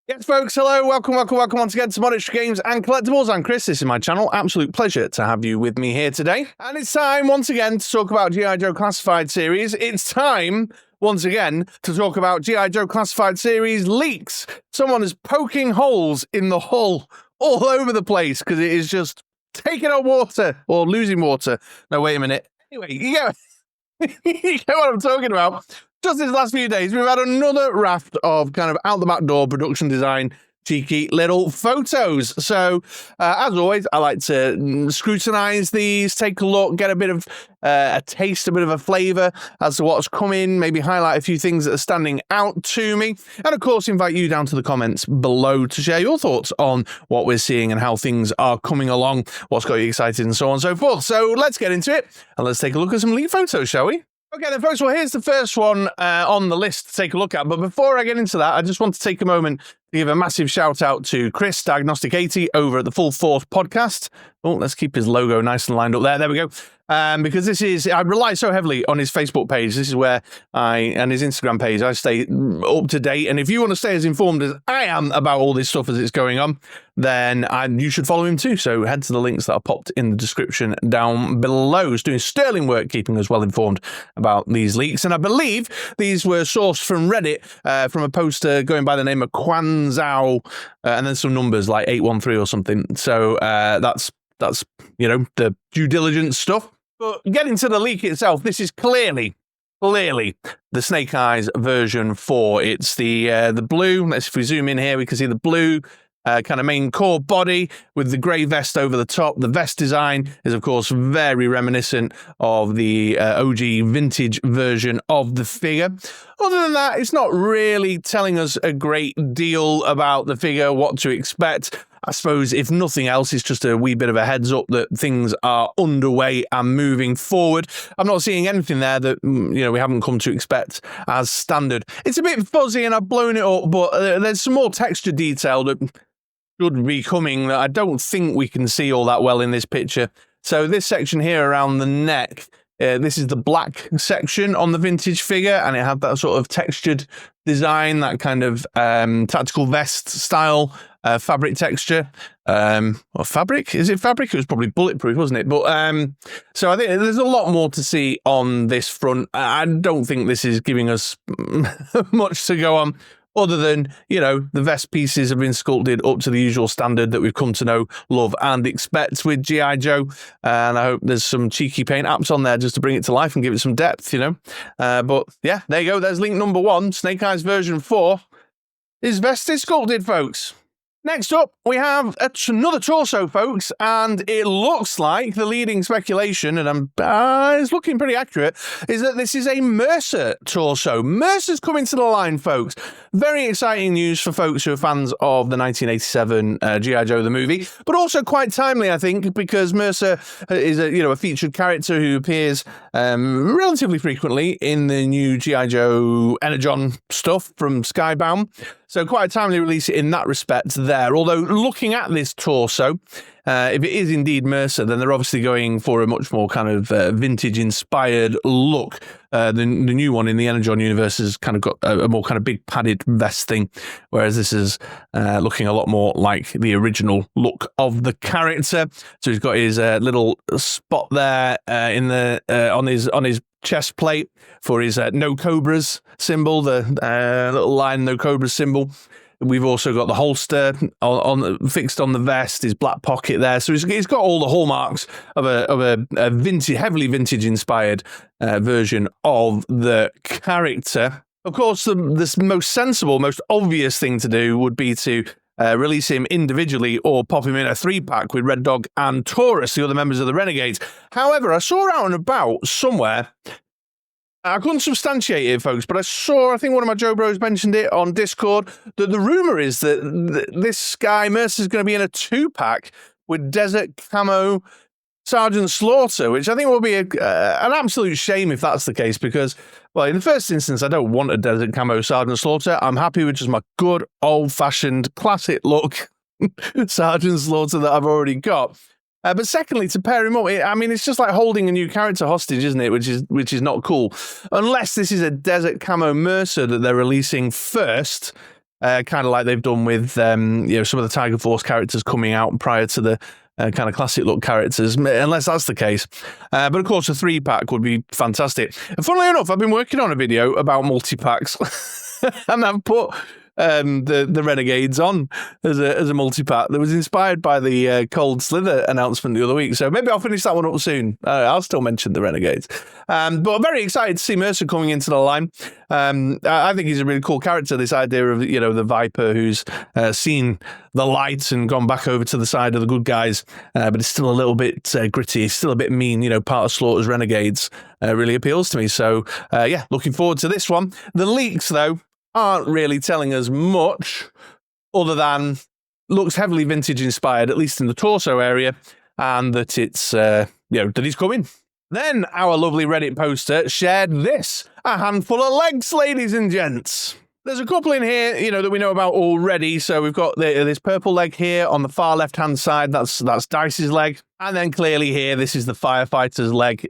Yes, folks, hello, welcome once again to MoDXtra Games and Collectibles. I'm Chris, this is my channel. Absolute pleasure to have you with me here today. And it's time, once again, to talk about G.I. Joe Classified Series. It's time, once again, to talk about G.I. Joe Classified Series leaks. Someone is poking holes in the hull all over the place because it is just taking on water or losing water. No, wait a minute. Anyway, you get what I'm talking about. Just these last few days, we've had another raft of kind of out the back door production design cheeky little photos. So, as always, I like to scrutinize these, take a look, get a bit of a taste, a bit of a flavor as to what's coming, maybe highlight a few things that are standing out to me, and of course, invite you down to the comments below to share your thoughts on what we're seeing and how things are coming along, what's got you excited, and so on and so forth. So, let's get into it, and let's take a look at some leak photos, shall we? Okay, then, folks, well, here's the first one on the list to take a look at. But before I get into that, I just want to take a moment to give a massive shout out to Chris, Diagnostic 80, over at the Full Force podcast. Oh, let's keep his logo nice and lined up there. There we go. Because I rely so heavily on his Facebook page. This is where and his Instagram page, I stay up to date. And if you want to stay as informed as I am about all this stuff as it's going on, then you should follow him too. So head to the links that are popped in the description down below. He's doing sterling work keeping us well informed about these leaks. And I believe these were sourced from Reddit, from a poster going by the name of CuanZai, and then some numbers like 813 or something. So that's the due diligence stuff. But getting to the leak itself, this is clearly the Snake Eyes version 4. It's the blue. If we zoom in here, we can see the blue kind of main core body with the grey vest over the top. The vest design is, of course, very reminiscent of the OG vintage version of the figure. Other than that, it's not really telling us a great deal about the figure, what to expect. I suppose, if nothing else, it's just a wee bit of a heads up that things are underway and moving forward. I'm not seeing anything there that, we haven't come to expect as standard. It's a bit fuzzy and I've blown it up, but there's some more texture detail that should be coming that I don't think we can see all that well in this picture. So this section here around the neck, this is the black section on the vintage figure, and it had that sort of textured design, that kind of tactical vest style fabric texture. Or fabric? Is it fabric? It was probably bulletproof, wasn't it? But so I think there's a lot more to see on this front. I don't think this is giving us much to go on, other than, the vest pieces have been sculpted up to the usual standard that we've come to know, love, and expect with G.I. Joe. And I hope there's some cheeky paint apps on there just to bring it to life and give it some depth, But yeah, there you go. There's link number 1. Snake Eyes version 4. His vest is sculpted, folks. Next up, we have another torso, folks, and it looks like the leading speculation, and it's looking pretty accurate, is that this is a Mercer torso. Mercer's coming to the line, folks. Very exciting news for folks who are fans of the 1987 G.I. Joe the movie, but also quite timely, I think, because Mercer is a featured character who appears relatively frequently in the new G.I. Joe Energon stuff from Skybound. So quite a timely release in that respect there. Although looking at this torso, if it is indeed Mercer, then they're obviously going for a much more kind of vintage-inspired look. The new one in the Energon universe has kind of got a more kind of big padded vest thing, whereas this is looking a lot more like the original look of the character. So he's got his little spot there on his chest plate for his No Cobras symbol, the little line No Cobras symbol. We've also got the holster fixed on the vest, his black pocket there. So he's got all the hallmarks of a vintage, heavily vintage inspired version of the character. Of course, the most sensible, most obvious thing to do would be to release him individually or pop him in a 3-pack with Red Dog and Taurus, the other members of the Renegades. However, I saw out and about somewhere, I couldn't substantiate it, folks, but I think one of my Joe Bros mentioned it on Discord, that the rumor is that this guy, Mercer, is going to be in a 2-pack with Desert Camo Sergeant Slaughter, which I think will be an absolute shame if that's the case, because, well, in the first instance, I don't want a Desert Camo Sergeant Slaughter. I'm happy with just my good, old-fashioned, classic look Sergeant Slaughter that I've already got. But secondly, to pair him up, it's just like holding a new character hostage, isn't it? Which is not cool. Unless this is a Desert Camo Mercer that they're releasing first, kind of like they've done with some of the Tiger Force characters coming out prior to the kind of classic look characters, unless that's the case. But of course, a 3-pack would be fantastic. And funnily enough, I've been working on a video about multi-packs, and I've put the Renegades on as a multi-pack that was inspired by the Cold Slither announcement the other week. So maybe I'll finish that one up soon. I'll still mention the Renegades. But I'm very excited to see Mercer coming into the line. I think he's a really cool character, this idea of, the Viper who's seen the light and gone back over to the side of the good guys, but it's still a little bit gritty. It's still a bit mean, part of Slaughter's Renegades really appeals to me. So, looking forward to this one. The leaks, though, aren't really telling us much other than looks heavily vintage inspired, at least in the torso area, and that it's, that he's coming. Then our lovely Reddit poster shared this, a handful of legs, ladies and gents. There's a couple in here, that we know about already. So we've got this purple leg here on the far left-hand side. That's Dice's leg. And then clearly here, this is the Firefighter's leg,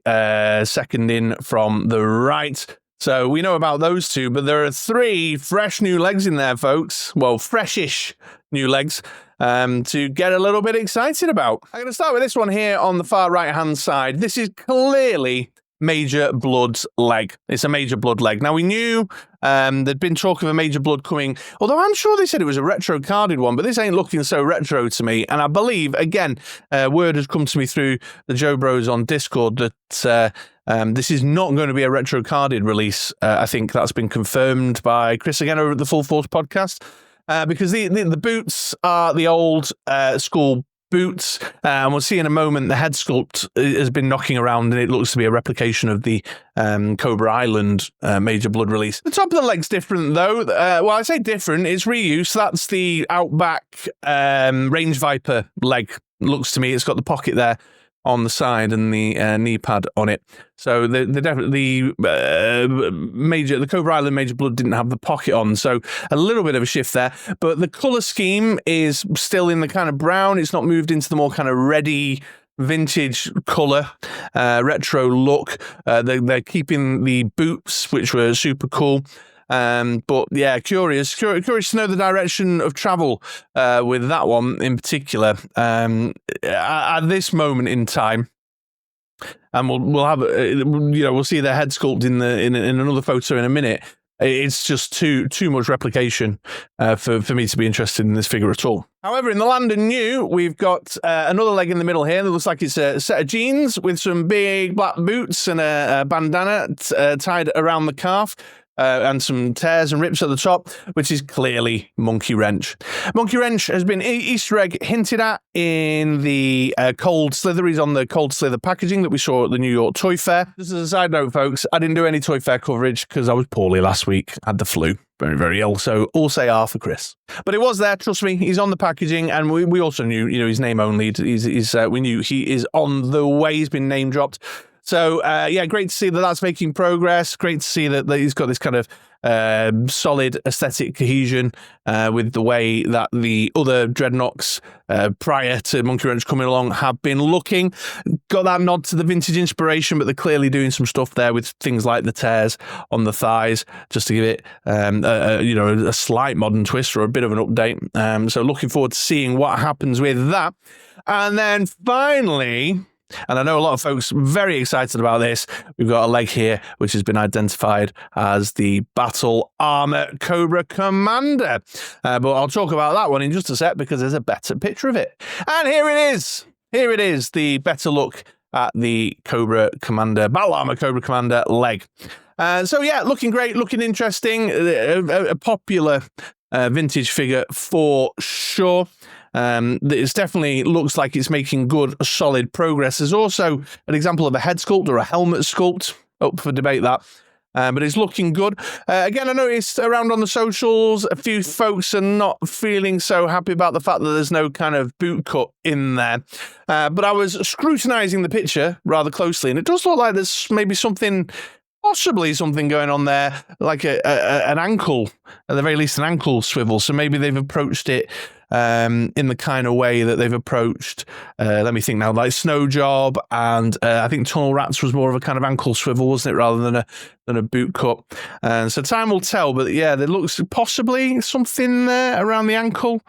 second in from the right. So we know about those two, but there are 3 fresh new legs in there, folks. Well, freshish new legs to get a little bit excited about. I'm going to start with this one here on the far right-hand side. This is clearly Major Blood's leg. It's a Major Blood leg. Now, we knew there'd been talk of a Major Blood coming, although I'm sure they said it was a retro carded one, but this ain't looking so retro to me. And I believe, again, word has come to me through the Joe Bros on Discord that this is not going to be a retro carded release. I think that's been confirmed by Chris again over at the Full Force podcast, because the boots are the old school boots, and we'll see in a moment the head sculpt has been knocking around, and it looks to be a replication of the Cobra Island Major Blood release. The top of the leg's different, though. Well, I say different, it's reuse. That's the Outback Range Viper leg. Looks to me, it's got the pocket there on the side and the knee pad on it. So the Cobra Island Major Blood didn't have the pocket on, so a little bit of a shift there. But the colour scheme is still in the kind of brown. It's not moved into the more kind of reddy vintage colour, retro look. They're keeping the boots, which were super cool. But yeah, curious to know the direction of travel with that one in particular. At this moment in time, and we'll have we'll see their head sculpt in another photo in a minute. It's just too much replication for me to be interested in this figure at all. However, in the land of new, we've got another leg in the middle here that looks like it's a set of jeans with some big black boots and a bandana tied around the calf. And some tears and rips at the top, which is clearly Monkey Wrench. Monkey Wrench has been Easter egg hinted at in the Cold Slither. He's on the Cold Slither packaging that we saw at the New York Toy Fair. Just as a side note, folks, I didn't do any Toy Fair coverage because I was poorly last week. I had the flu. Very, very ill. So all say R for Chris. But it was there, trust me. He's on the packaging, and we also knew, his name only. We knew he is on the way. He's been name dropped. So, great to see that that's making progress. Great to see that he's got this kind of solid aesthetic cohesion with the way that the other Dreadnoks prior to Monkey Wrench coming along have been looking. Got that nod to the vintage inspiration, but they're clearly doing some stuff there with things like the tears on the thighs, just to give it a slight modern twist or a bit of an update. So looking forward to seeing what happens with that. And then finally, and I know a lot of folks are very excited about this, we've got a leg here which has been identified as the Battle Armor Cobra Commander. But I'll talk about that one in just a sec because there's a better picture of it. And here it is. Here it is, the better look at the Cobra Commander, Battle Armor Cobra Commander leg. So yeah, looking great, looking interesting, a popular vintage figure for sure. It definitely looks like it's making good, solid progress. There's also an example of a head sculpt or a helmet sculpt, up for debate that. But it's looking good. Again, I noticed around on the socials, a few folks are not feeling so happy about the fact that there's no kind of boot cut in there. But I was scrutinising the picture rather closely, and it does look like there's maybe possibly something going on there, like an ankle, at the very least an ankle swivel. So maybe they've approached it in the kind of way that they've approached, let me think now, like Snow Job, and I think Tunnel Rats was more of a kind of ankle swivel, wasn't it, rather than a boot cut. And so time will tell, but yeah, there looks possibly something around the ankle.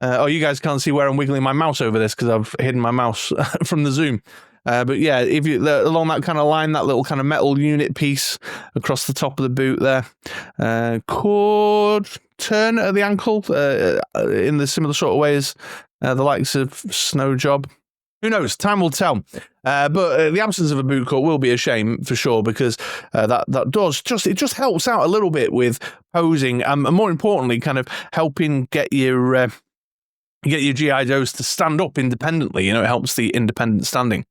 Oh, you guys can't see where I'm wiggling my mouse over this because I've hidden my mouse from the zoom. But yeah, if you along that kind of line, that little kind of metal unit piece across the top of the boot there, could turn at the ankle in the similar sort of way as the likes of Snow Job. Who knows? Time will tell. But the absence of a boot cut will be a shame for sure, because that does just helps out a little bit with posing, and more importantly, kind of helping get your GI Joes to stand up independently. You know, it helps the independent standing.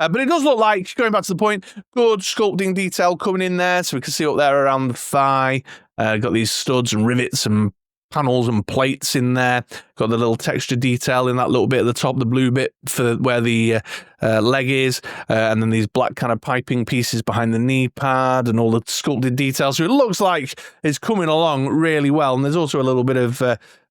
But it does look like, going back to the point, good sculpting detail coming in there, so we can see up there around the thigh. Got these studs and rivets and panels and plates in there. Got the little texture detail in that little bit at the top, the blue bit for where the leg is, and then these black kind of piping pieces behind the knee pad and all the sculpted details. So it looks like it's coming along really well. And there's also a little bit of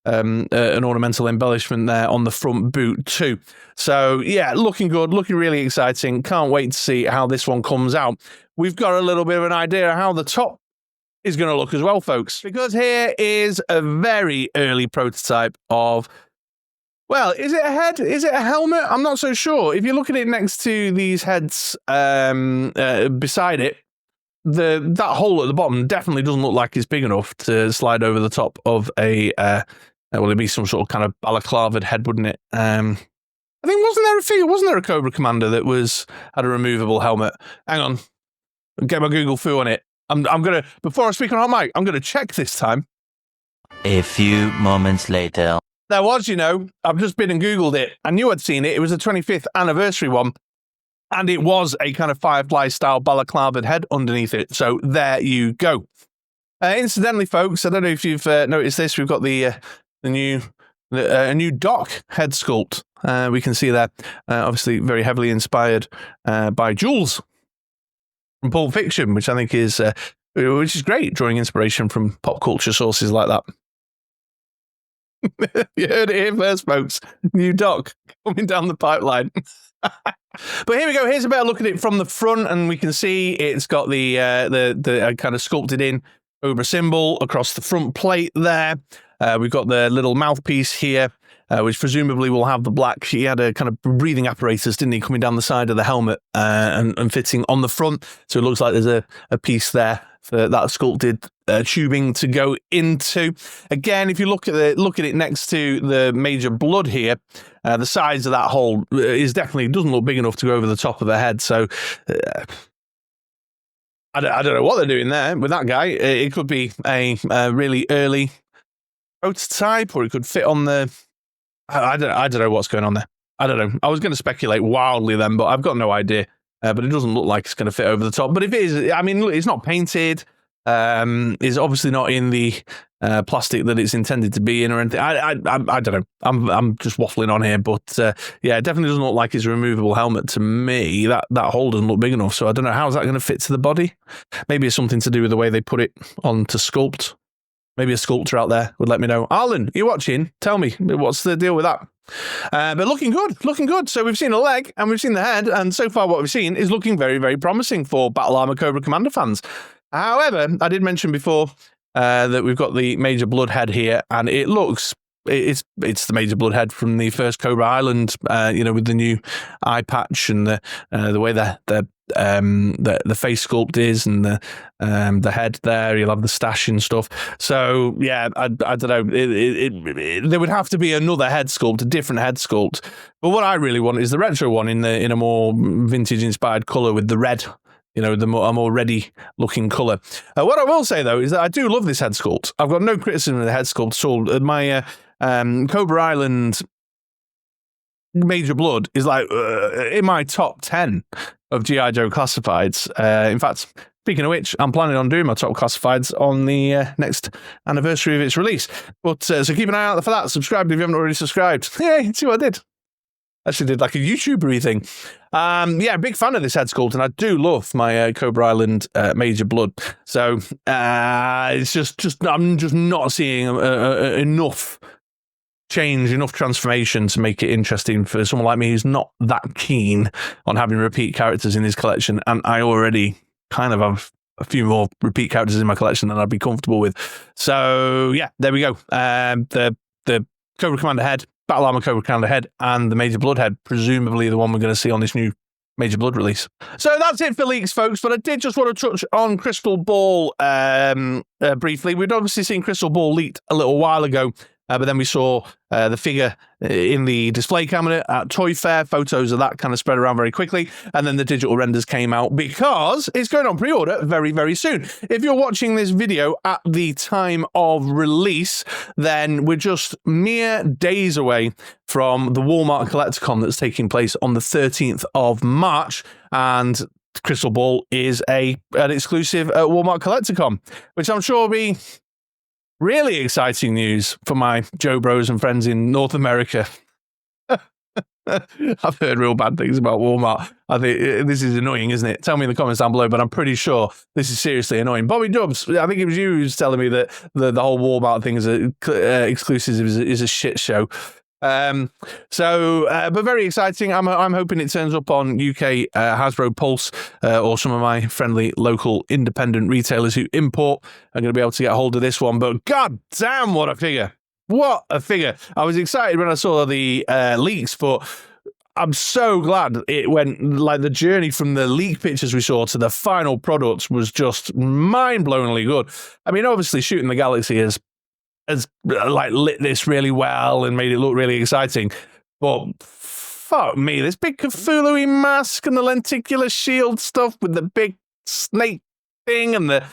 an ornamental embellishment there on the front boot too. So yeah, looking good, looking really exciting. Can't wait to see how this one comes out. We've got a little bit of an idea of how the top is going to look as well, folks, because here is a very early prototype of, well, is it a head? Is it a helmet? I'm not so sure. If you look at it next to these heads beside it, that hole at the bottom definitely doesn't look like it's big enough to slide over the top of a well, it'd be some sort of kind of balaclavaed head, wouldn't it? I think wasn't there a Cobra Commander that had a removable helmet? Hang on, get my Google foo on it. I'm gonna, before I speak on hot mic, I'm gonna check this time. A few moments later. There was, you know, I've just been and Googled it. I knew I'd seen it. It was a 25th anniversary one. And it was a kind of Firefly-style balaclavaed head underneath it. So there you go. Incidentally, folks, I don't know if you've noticed this. We've got the new Doc head sculpt. We can see that, obviously very heavily inspired by Jules from Pulp Fiction, which I think is great, drawing inspiration from pop culture sources like that. You heard it here first, folks. New Doc coming down the pipeline. But here we go. Here's a better look at it from the front, and we can see it's got the kind of sculpted in Cobra symbol across the front plate there. We've got the little mouthpiece here, which presumably will have the black. He had a kind of breathing apparatus, didn't he, coming down the side of the helmet and fitting on the front. So it looks like there's a piece there for that sculpted tubing to go into. Again, if you look at it next to the Major Blood here, the size of that hole doesn't look big enough to go over the top of the head. So I don't know what they're doing there with that guy. It could be a really early prototype, or it could fit on the. I don't know what's going on there. I don't know. I was going to speculate wildly then, but I've got no idea. But it doesn't look like it's going to fit over the top. But if it is, I mean, look, it's not painted. It's obviously not in the plastic that it's intended to be in or anything. I don't know. I'm just waffling on here, but yeah, it definitely doesn't look like it's a removable helmet to me. That hole doesn't look big enough, so I don't know how's that going to fit to the body. Maybe it's something to do with the way they put it on to sculpt. Maybe a sculptor out there would let me know. Arlen, you watching? Tell me, what's the deal with that? But looking good. So we've seen a leg and we've seen the head, and so far what we've seen is looking very, very promising for Battle Armor Cobra Commander fans. However, I did mention before that we've got the Major Blood head here, and it's the Major Blood head from the first Cobra Island, with the new eye patch and the way the face sculpt is, and the head there. You'll have the stash and stuff. So yeah, I don't know. There would have to be another head sculpt, a different head sculpt. But what I really want is the retro one in a more vintage inspired color with the red. A more ready looking colour. What I will say though is that I do love this head sculpt. I've got no criticism of the head sculpt at all. My Cobra Island Major Blood is like in my top 10 of G.I. Joe classifieds. In fact, speaking of which, I'm planning on doing my top classifieds on the next anniversary of its release. But so keep an eye out for that. Subscribe if you haven't already subscribed. Yeah, see what I did. Actually did like a YouTuber-y thing. Yeah, big fan of this head sculpt, and I do love my Cobra Island Major Blood. So it's just I'm just not seeing enough change, enough transformation to make it interesting for someone like me who's not that keen on having repeat characters in his collection. And I already kind of have a few more repeat characters in my collection than I'd be comfortable with. So yeah, there we go. The Cobra Commander head, Battle Armor Cobra Commander head, and the Major Blood head, presumably the one we're going to see on this new Major Blood release. So that's it for leaks, folks, but I did just want to touch on Crystal Ball briefly. We'd obviously seen Crystal Ball leaked a little while ago, but then we saw the figure in the display cabinet at Toy Fair. Photos of that kind of spread around very quickly, and then the digital renders came out because it's going on pre-order very, very soon. If you're watching this video at the time of release, then we're just mere days away from the Walmart Collecticon that's taking place on the 13th of March, and Crystal Ball is an exclusive at Walmart Collecticon, which I'm sure will be really exciting news for my Joe Bros and friends in North America. I've heard real bad things about Walmart. I think this is annoying, isn't it? Tell me in the comments down below, but I'm pretty sure this is seriously annoying. Bobby Dubs, I think it was you who's telling me that the whole Walmart thing is exclusive is a shit show. But very exciting. I'm hoping it turns up on UK Hasbro Pulse or some of my friendly local independent retailers who import are going to be able to get hold of this one. But god damn, what a figure! What a figure! I was excited when I saw the leaks, but I'm so glad it went, like, the journey from the leak pictures we saw to the final product was just mind-blowingly good. I mean, obviously Shooting the Galaxy has like lit this really well and made it look really exciting, but fuck me, this big Cthulhu mask and the lenticular shield stuff with the big snake thing and a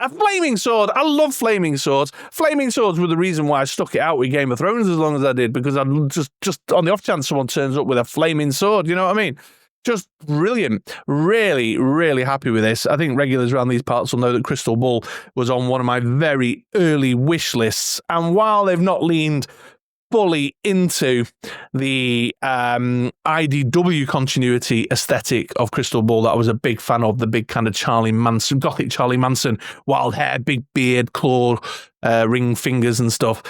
flaming sword. I love flaming swords. Flaming swords were the reason why I stuck it out with Game of Thrones as long as I did, because I'm just on the off chance someone turns up with a flaming sword, you know what I mean? Just brilliant. Really, really happy with this. I think regulars around these parts will know that Crystal Ball was on one of my very early wish lists. And while they've not leaned fully into the IDW continuity aesthetic of Crystal Ball that I was a big fan of, the big kind of Charlie Manson, gothic Charlie Manson, wild hair, big beard, claw, ring fingers and stuff,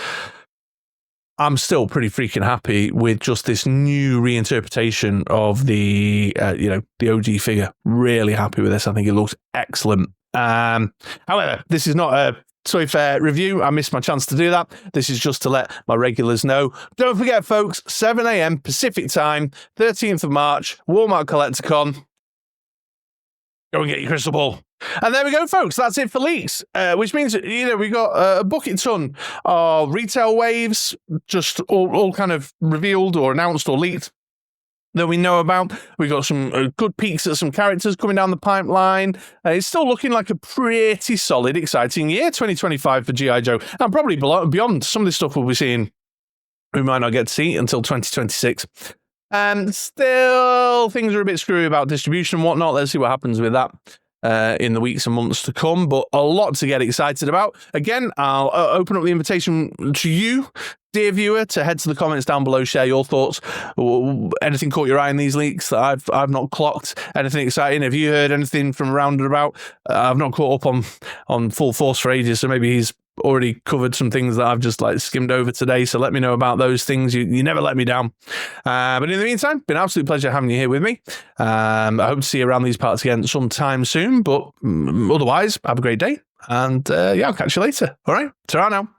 I'm still pretty freaking happy with just this new reinterpretation of the OG figure. Really happy with this. I think it looks excellent. However, this is not a Toy Fair review. I missed my chance to do that. This is just to let my regulars know. Don't forget, folks, 7 a.m. Pacific time, 13th of March, Walmart Collecticon. Go and get your Crystal Ball. And there we go, folks. That's it for leaks, which means, we got a bucket ton of retail waves, just all kind of revealed or announced or leaked that we know about. We got some good peeks at some characters coming down the pipeline. It's still looking like a pretty solid, exciting year, 2025 for G.I. Joe. And probably beyond some of this stuff we'll be seeing, we might not get to see until 2026. And still, things are a bit screwy about distribution and whatnot. Let's see what happens with that in the weeks and months to come, but a lot to get excited about. Again, I'll open up the invitation to you, dear viewer, to head to the comments down below, share your thoughts. Anything caught your eye in these leaks that I've not clocked? Anything exciting? Have you heard anything from around and about? I've not caught up on Full Force for ages, so maybe he's already covered some things that I've just skimmed over today, so let me know about those things. You never let me down. But in the meantime, been an absolute pleasure having you here with me. I hope to see you around these parts again sometime soon, but otherwise, have a great day, and I'll catch you later. All right, ta-ra now.